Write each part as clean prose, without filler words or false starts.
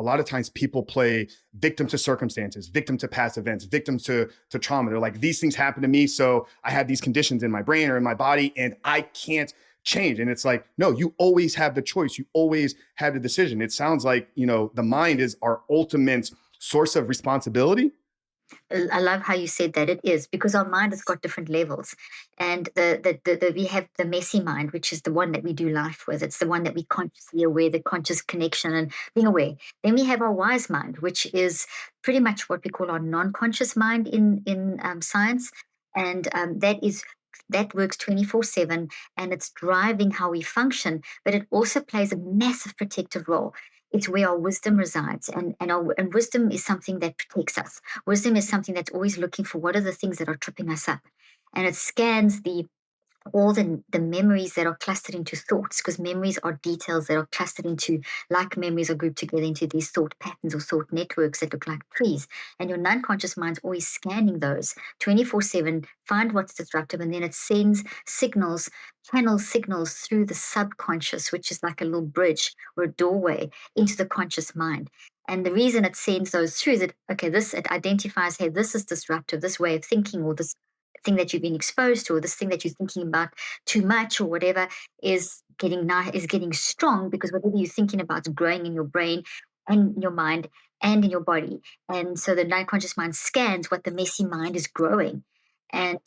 a lot of times people play victim to circumstances, victim to past events, victim to trauma. They're like, these things happen to me, so I have these conditions in my brain or in my body, and I can't change. And it's like, no, you always have the choice. You always have the decision. It sounds like, the mind is our ultimate source of responsibility. I love how you said that. It is because our mind has got different levels, and we have the messy mind, which is the one that we do life with. It's the one that we consciously aware, the conscious connection and being aware. Then we have our wise mind, which is pretty much what we call our non-conscious mind in science, and that works 24/7, and it's driving how we function. But it also plays a massive protective role. It's where our wisdom resides, and wisdom is something that protects us. Wisdom is something that's always looking for what are the things that are tripping us up. And it scans all the memories that are clustered into thoughts, because memories are details that are clustered into, like memories are grouped together into these thought patterns or thought networks that look like trees. And your non-conscious mind's always scanning those 24/7, find what's disruptive, and then it sends signals, channels signals through the subconscious, which is like a little bridge or a doorway into the conscious mind. And the reason it sends those through is that, okay, this it identifies, hey, this is disruptive, this way of thinking, or this thing that you've been exposed to, or this thing that you're thinking about too much, or whatever, is getting strong, because whatever you're thinking about is growing in your brain and in your mind and in your body. And so the non-conscious mind scans what the messy mind is growing. And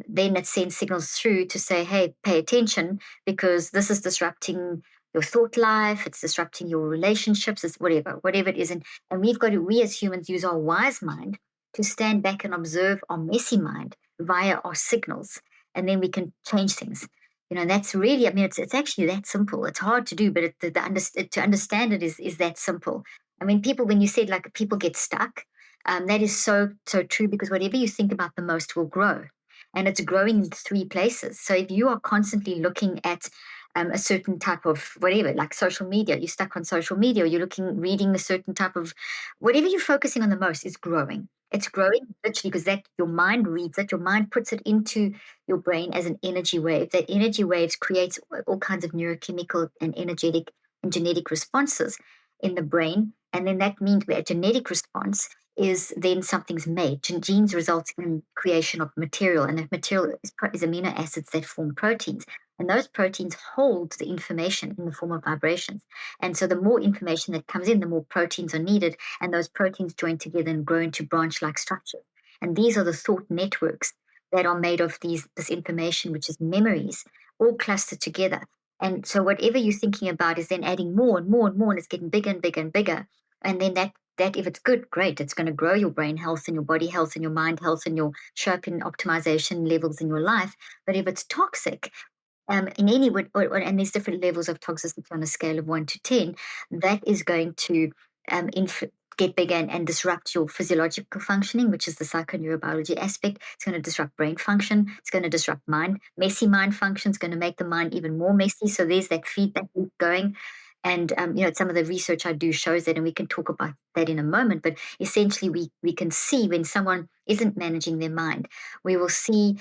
then it sends signals through to say, hey, pay attention, because this is disrupting your thought life, it's disrupting your relationships, it's whatever it is. And we as humans use our wise mind to stand back and observe our messy mind via our signals, and then we can change things. And that's really, I mean, it's actually that simple. It's hard to do, but to understand it is that simple. I mean, people, when you said like people get stuck, that is so true, because whatever you think about the most will grow, and it's growing in three places. So if you are constantly looking at a certain type of whatever, like social media, you're stuck on social media, or you're reading a certain type of whatever you're focusing on the most is growing. It's growing literally because that your mind reads it, your mind puts it into your brain as an energy wave. That energy waves creates all kinds of neurochemical and energetic and genetic responses in the brain. And then that means where a genetic response is then something's made. Genes result in creation of material, and that material is amino acids that form proteins. And those proteins hold the information in the form of vibrations. And so the more information that comes in, the more proteins are needed, and those proteins join together and grow into branch-like structures. And these are the thought networks that are made of this information, which is memories, all clustered together. And so whatever you're thinking about is then adding more and more and more, and it's getting bigger and bigger and bigger. And then that if it's good, great, it's going to grow your brain health and your body health and your mind health and your sharpen optimization levels in your life. But if it's toxic, in any way, and there's different levels of toxicity on a scale of 1 to 10, that is going to get bigger and disrupt your physiological functioning, which is the psychoneurobiology aspect. It's going to disrupt brain function. It's going to disrupt messy mind function. It's going to make the mind even more messy. So there's that feedback loop going. And some of the research I do shows that, and we can talk about that in a moment. But essentially, we can see when someone isn't managing their mind, we will see.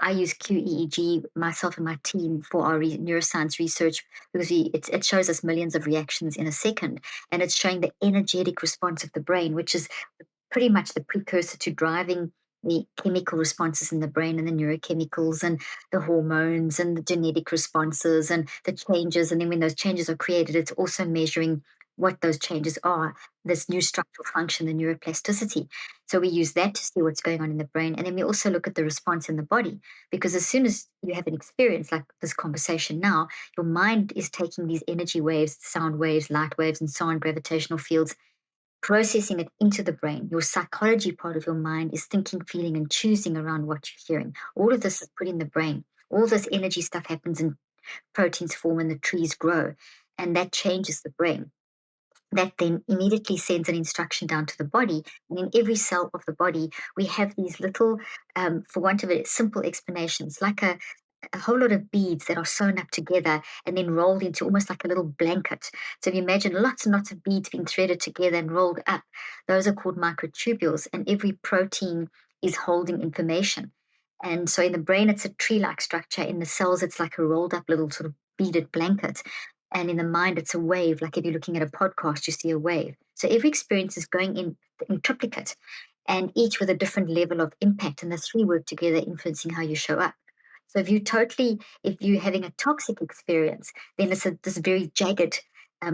I use QEEG, myself and my team, for our neuroscience research, because it shows us millions of reactions in a second, and it's showing the energetic response of the brain, which is pretty much the precursor to driving the chemical responses in the brain, and the neurochemicals and the hormones and the genetic responses and the changes. And then when those changes are created, it's also measuring what those changes are, this new structural function, the neuroplasticity. So we use that to see what's going on in the brain. And then we also look at the response in the body, because as soon as you have an experience like this conversation now, your mind is taking these energy waves, sound waves, light waves, and so on, gravitational fields, processing it into the brain. Your psychology part of your mind is thinking, feeling, and choosing around what you're hearing. All of this is put in the brain. All this energy stuff happens, and proteins form and the trees grow, and that changes the brain. That then immediately sends an instruction down to the body. And in every cell of the body, we have these little, for want of a simple explanations, like a whole lot of beads that are sewn up together and then rolled into almost like a little blanket. So if you imagine lots and lots of beads being threaded together and rolled up, those are called microtubules, and every protein is holding information. And so in the brain, it's a tree like structure. In the cells, it's like a rolled up little sort of beaded blanket. And in the mind, it's a wave. Like if you're looking at a podcast, you see a wave. So every experience is going in triplicate, and each with a different level of impact. And the three work together, influencing how you show up. So if you're having a toxic experience, then it's this very jagged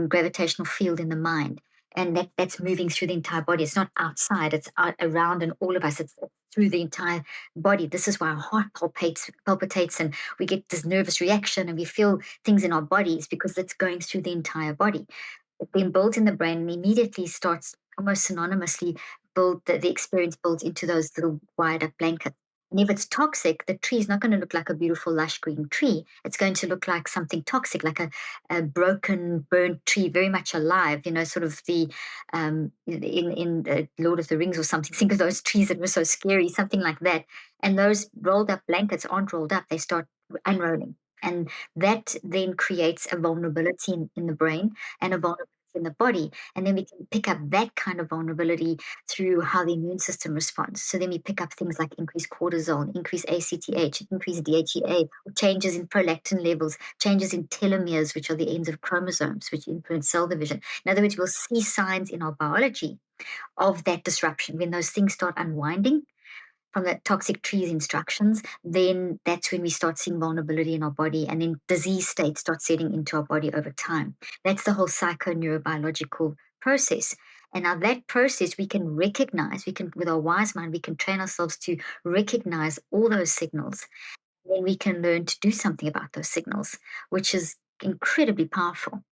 gravitational field in the mind. And that's moving through the entire body. It's not outside, it's out, around and all of us. It's through the entire body. This is why our heart palpitates, and we get this nervous reaction, and we feel things in our bodies because it's going through the entire body. It then builds in the brain and immediately starts almost synonymously the experience builds into those little wired up blankets. And if it's toxic, the tree is not going to look like a beautiful, lush green tree. It's going to look like something toxic, like a broken, burnt tree, very much alive. Sort of the in the Lord of the Rings or something. Think of those trees that were so scary, something like that. And those rolled up blankets aren't rolled up; they start unrolling, and that then creates a vulnerability in the brain and a vulnerability in the body. And then we can pick up that kind of vulnerability through how the immune system responds. So then we pick up things like increased cortisol, increased ACTH, increased DHEA, changes in prolactin levels, changes in telomeres, which are the ends of chromosomes, which influence cell division. In other words, we'll see signs in our biology of that disruption. When those things start unwinding from that toxic tree's instructions, then that's when we start seeing vulnerability in our body, and then disease states start setting into our body over time. That's the whole psychoneurobiological process. And now that process we can recognize, we can, with our wise mind, we can train ourselves to recognize all those signals. Then we can learn to do something about those signals, which is incredibly powerful.